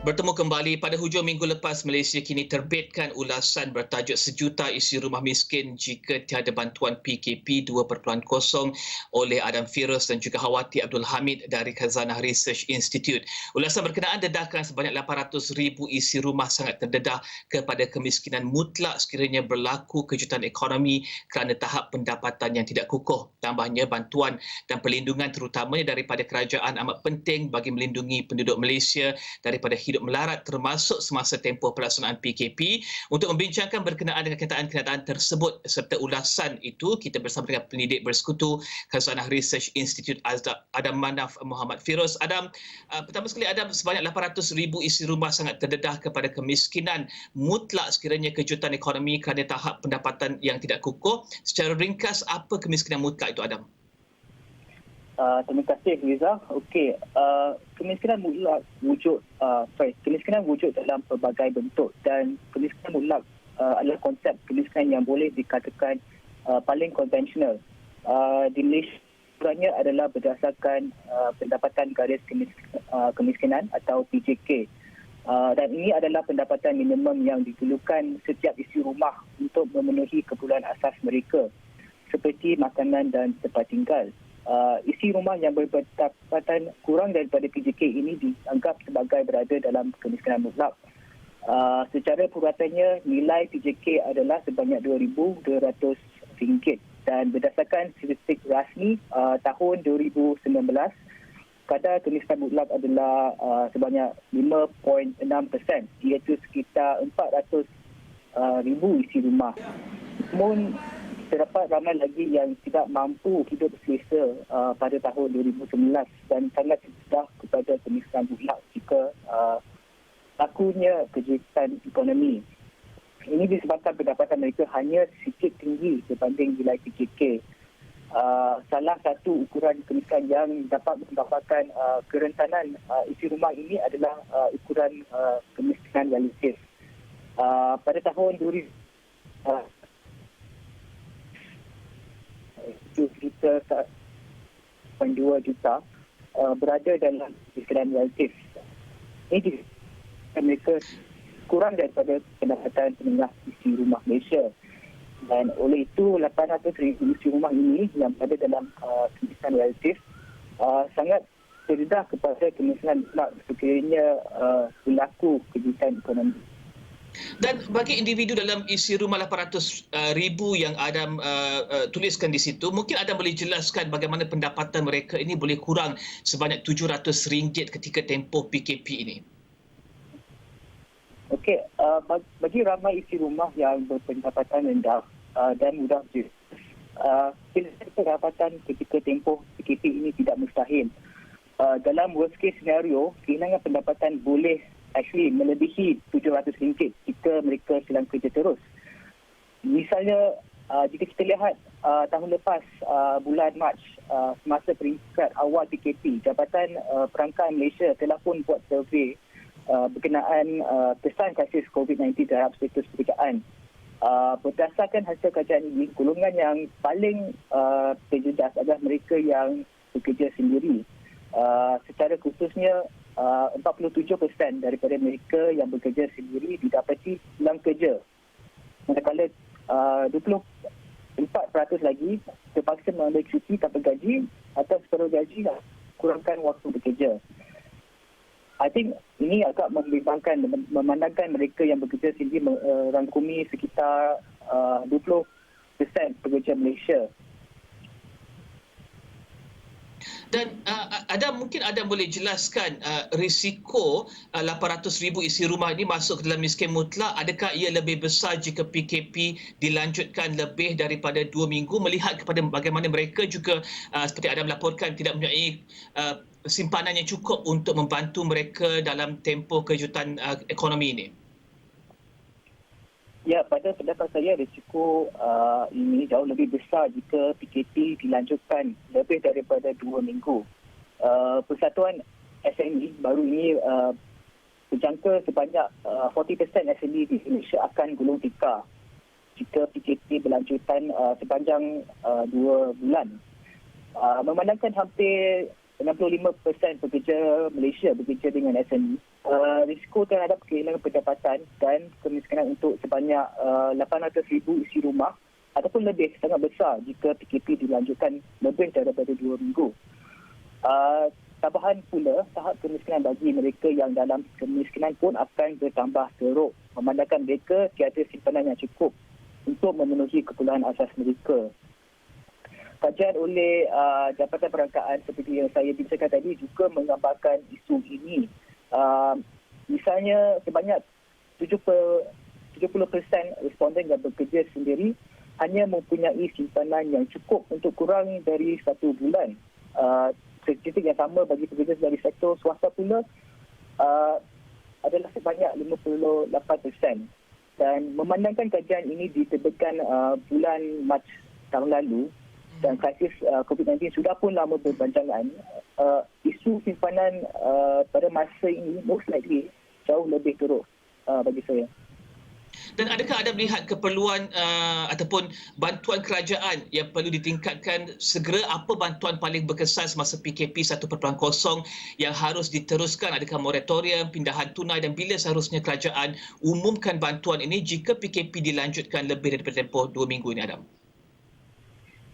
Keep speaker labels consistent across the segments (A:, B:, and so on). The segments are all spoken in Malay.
A: Bertemu kembali pada hujung minggu lepas, Malaysia kini terbitkan ulasan bertajuk Sejuta Isi Rumah Miskin Jika Tiada Bantuan PKP 2.0 oleh Adam Firus dan juga Hawati Abdul Hamid dari Khazanah Research Institute. Ulasan berkenaan dedahkan sebanyak 800,000 isi rumah sangat terdedah kepada kemiskinan mutlak sekiranya berlaku kejutan ekonomi kerana tahap pendapatan yang tidak kukuh. Tambahnya, bantuan dan perlindungan terutamanya daripada kerajaan amat penting bagi melindungi penduduk Malaysia daripada hidup melarat termasuk semasa tempoh pelaksanaan PKP. Untuk membincangkan berkenaan dengan kenyataan-kenyataan tersebut serta ulasan itu, kita bersama dengan pendidik bersekutu Khazanah Research Institute Adam Manaf Muhammad Firus. Adam, pertama sekali Adam, sebanyak 800,000 isi rumah sangat terdedah kepada kemiskinan mutlak sekiranya kejutan ekonomi kerana tahap pendapatan yang tidak kukuh. Secara ringkas, apa kemiskinan mutlak itu, Adam?
B: Terima kasih, Riza. Okey, kemiskinan mutlak kemiskinan wujud dalam pelbagai bentuk, dan kemiskinan mutlak adalah konsep kemiskinan yang boleh dikatakan paling konvensional. Di Malaysia sebenarnya adalah berdasarkan pendapatan garis kemiskinan atau PJK. Dan ini adalah pendapatan minimum yang diperlukan setiap isi rumah untuk memenuhi keperluan asas mereka seperti makanan dan tempat tinggal. Isi rumah yang berpendapatan kurang daripada PJK ini dianggap sebagai berada dalam kemiskinan mutlak. Secara puratannya, nilai PJK adalah sebanyak RM2,200 dan berdasarkan statistik rasmi tahun 2019, kadar kemiskinan mutlak adalah sebanyak 5.6%, iaitu sekitar 400,000 isi rumah. Namun, terdapat ramai lagi yang tidak mampu hidup selesa pada tahun 2019 dan sangat terdedah kepada kemiskinan mutlak jika lakunya kejutan ekonomi. Ini disebabkan pendapatan mereka hanya sedikit tinggi berbanding nilai PJK. Salah satu ukuran kemiskinan yang dapat mendapatkan kerentanan isi rumah ini adalah ukuran kemiskinan relatif. Pada tahun 2000, sekitar 1.2 juta berada dalam kemiskinan relatif. Ini mereka kurang daripada pendapatan menengah isi rumah Malaysia. Dan oleh itu, 800,000 isi rumah ini yang berada dalam kemiskinan relatif sangat terdedah kepada kemiskinan mutlak sekiranya berlaku kejutan ekonomi.
A: Dan bagi individu dalam isi rumah 800,000 yang Adam tuliskan di situ, mungkin Adam boleh jelaskan bagaimana pendapatan mereka ini boleh kurang sebanyak RM700 ketika tempoh PKP ini?
B: Okey, bagi ramai isi rumah yang berpendapatan rendah dan mudah pendapatan ketika tempoh PKP ini tidak mustahil. Dalam worst case scenario, kehilangan pendapatan boleh melebihi RM700 jika mereka sedang kerja terus. Misalnya, jika kita lihat tahun lepas, bulan Mac, semasa peringkat awal PKP, Jabatan Perangkaan Malaysia telah pun buat survey berkenaan kesan kasus COVID-19 terhadap status pekerjaan. Berdasarkan hasil kajian ini, golongan yang paling terjejas adalah mereka yang bekerja sendiri. Secara khususnya, 47% daripada mereka yang bekerja sendiri didapati hilang kerja. Manakala 24% lagi terpaksa mengambil cuti tanpa gaji atau separuh gaji dan kurangkan waktu bekerja. I think ini agak membimbangkan memandangkan mereka yang bekerja sendiri merangkumi sekitar 20% pekerja Malaysia.
A: Dan mungkin Adam boleh jelaskan risiko 800,000 isi rumah ini masuk ke dalam miskin mutlak. Adakah ia lebih besar jika PKP dilanjutkan lebih daripada 2 minggu, melihat kepada bagaimana mereka juga seperti Adam laporkan tidak mempunyai simpanan yang cukup untuk membantu mereka dalam tempoh kejutan ekonomi ini?
B: Ya, pada pendapat saya, risiko ini jauh lebih besar jika PKP dilanjutkan lebih daripada 2 minggu. Persatuan SME baru ini berjangka sebanyak 40% SME di Malaysia akan gulung tikar jika PKP berlanjutan sepanjang 2 bulan. Memandangkan hampir 65% pekerja Malaysia bekerja dengan SME, risiko terhadap kehilangan pendapatan dan kemiskinan untuk sebanyak 800,000 isi rumah ataupun lebih sangat besar jika PKP dilanjutkan lebih daripada 2 minggu. Tambahan pula, tahap kemiskinan bagi mereka yang dalam kemiskinan pun akan bertambah teruk memandangkan mereka tiada simpanan yang cukup untuk memenuhi keperluan asas mereka. Kajian oleh Jabatan Perangkaan seperti yang saya bincangkan tadi juga menggambarkan isu ini. Misalnya sebanyak 70% responden yang bekerja sendiri hanya mempunyai simpanan yang cukup untuk kurang dari 1 bulan. Statistik yang sama bagi pekerja dari sektor swasta pula adalah sebanyak 58%. Dan memandangkan kajian ini diterbitkan bulan Mac tahun lalu dan krisis COVID-19 sudah pun lama berpanjangan, isu simpanan pada masa ini most likely jauh lebih teruk bagi saya.
A: Dan adakah anda melihat keperluan ataupun bantuan kerajaan yang perlu ditingkatkan segera? Apa bantuan paling berkesan semasa PKP 1.0 yang harus diteruskan? Adakah moratorium, pindahan tunai dan bila seharusnya kerajaan umumkan bantuan ini jika PKP dilanjutkan lebih daripada tempoh 2 minggu ini, Adam?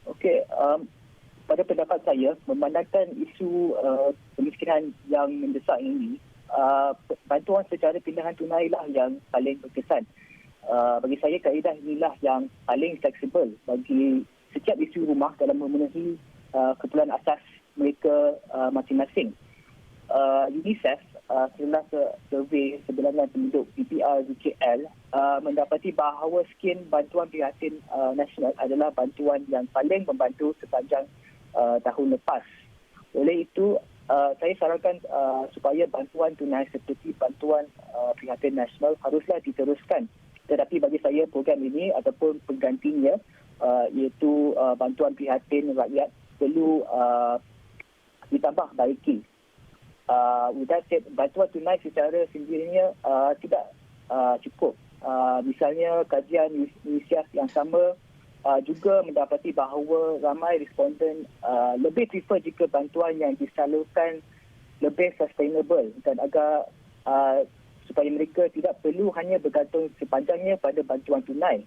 B: Okey, pada pendapat saya, memandangkan isu kemiskinan yang mendesak ini, bantuan secara pindahan tunai lah yang paling berkesan. Bagi saya, kaedah inilah yang paling fleksibel bagi setiap isu rumah dalam memenuhi keperluan asas mereka masing-masing. UNICEF setelah survey sebilangan penduduk PPR di KL mendapati bahawa skim bantuan prihatin nasional adalah bantuan yang paling membantu sepanjang tahun lepas. Oleh itu, saya sarankan supaya bantuan tunai seperti bantuan prihatin nasional haruslah diteruskan. Tetapi bagi saya program ini ataupun penggantinya iaitu bantuan prihatin rakyat perlu ditambah baiki. With that said, bantuan tunai secara sendirinya tidak cukup. Misalnya kajian UNICEF yang sama juga mendapati bahawa ramai responden lebih prefer jika bantuan yang disalurkan lebih sustainable dan agar supaya mereka tidak perlu hanya bergantung sepanjangnya pada bantuan tunai.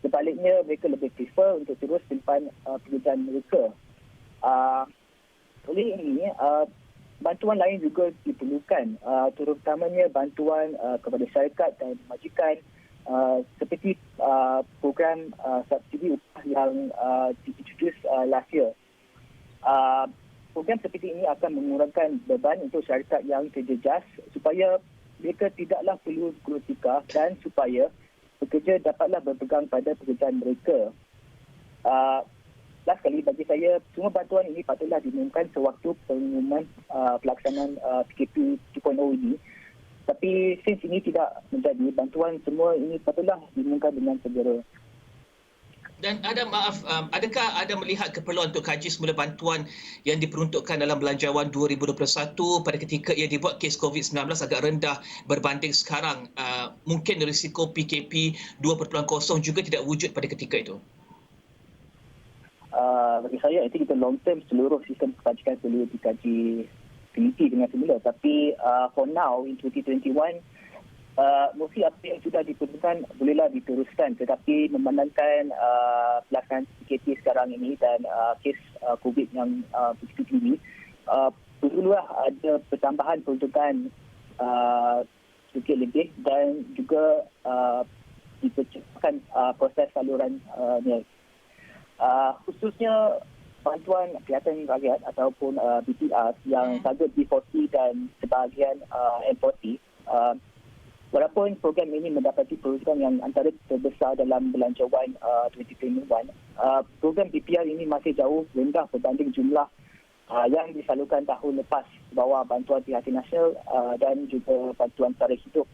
B: Sebaliknya, mereka lebih prefer untuk terus simpan pekerjaan mereka. Oleh ini, bantuan lain juga diperlukan, terutamanya bantuan kepada syarikat dan majikan seperti program subsidi upah yang diintroduce last year. Program seperti ini akan mengurangkan beban untuk syarikat yang terjejas supaya mereka tidaklah perlu keluar tikar dan supaya pekerja dapatlah berpegang pada pekerjaan mereka. Last kali bagi saya, semua bantuan ini patutlah diumumkan sewaktu pengumuman pelaksanaan PKP 2.0 ini. Tapi since ini tidak menjadi, bantuan semua ini patutlah diumumkan dengan segera.
A: Dan Adam, maaf, adakah anda melihat keperluan untuk kaji semula bantuan yang diperuntukkan dalam Belanjawan 2021 pada ketika ia dibuat kes COVID-19 agak rendah berbanding sekarang? Mungkin risiko PKP 2.0 juga tidak wujud pada ketika itu?
B: Bagi saya, itu kita long term seluruh sistem kebajikan perlu dikaji teliti dengan semula. Tapi for now, in 2021, mesti apa yang sudah diperlukan bolehlah diteruskan, tetapi memandangkan pelaksanaan PKP sekarang ini dan kes COVID yang begitu tinggi, perlulah ada pertambahan peruntukan sedikit lebih dan juga dipercepatkan proses saluran ni. Khususnya bantuan prihatin rakyat ataupun BPR yang target B40 dan sebahagian M40. Walaupun program ini mendapati peruntukan yang antara terbesar dalam Belanjawan 2021, program BPR ini masih jauh rendah berbanding jumlah yang disalurkan tahun lepas bawah bantuan prihatin nasional dan juga bantuan tarikh hidup.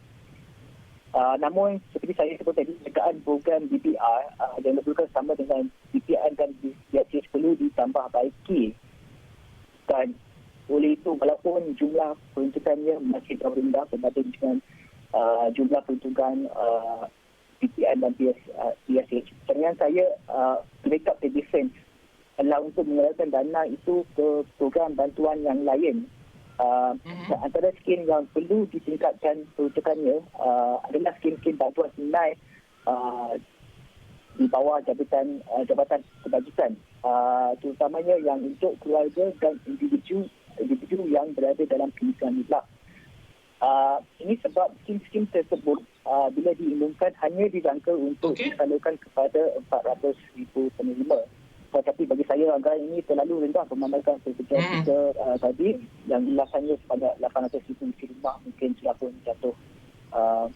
B: Namun, seperti saya sebut tadi, pencegahan program BPR yang diperlukan sama dengan BPR dan BPR perlu ditambah baiki. Dan oleh itu, walaupun jumlah peruntukannya masih jauh rendah berbanding dengan jumlah peruntukan PPN dan PSH. Pertanyaan saya, make up the difference adalah untuk mengeluarkan dana itu ke program bantuan yang lain Antara skim yang perlu ditingkatkan peruntukannya adalah skim-skim bantuan tunai di bawah jabatan kebajikan, terutamanya yang untuk keluarga dan individu yang berada dalam kemiskinan mutlak. Ini sebab skim-skim tersebut bila diumumkan hanya dijangka untuk disalurkan kepada 400,000 penerima. Tetapi bagi saya anggaran ini terlalu rendah memandangkan pekerja kita tadi yang ulasannya sebanyak 800,000 isi rumah mungkin sudah pun jatuh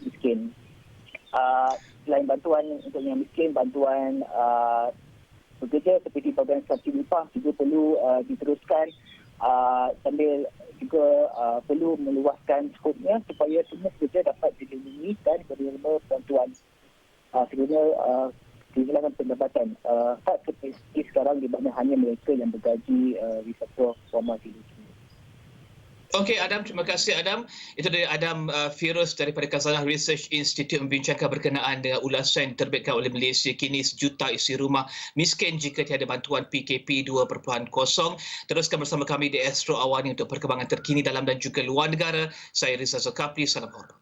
B: miskin. Selain bantuan untuk yang miskin, bantuan pekerja seperti program subsidi upah juga perlu diteruskan, sambil juga perlu meluaskan skopnya supaya semua pekerja dapat dilindungi dan menerima bantuan sekiranya kehilangan pendapatan. Tak seperti sekarang di mana hanya mereka yang bergaji di sektor formal di sini.
A: Okey Adam, terima kasih Adam. Itu dari Adam Firus daripada Khazanah Research Institute membincangkan berkenaan dengan ulasan yang diterbitkan oleh Malaysia kini 1 juta isi rumah miskin jika tiada bantuan PKP 2.0. Teruskan bersama kami di Astro Awani untuk perkembangan terkini dalam dan juga luar negara. Saya Rizal Zulkafli, salam hormat.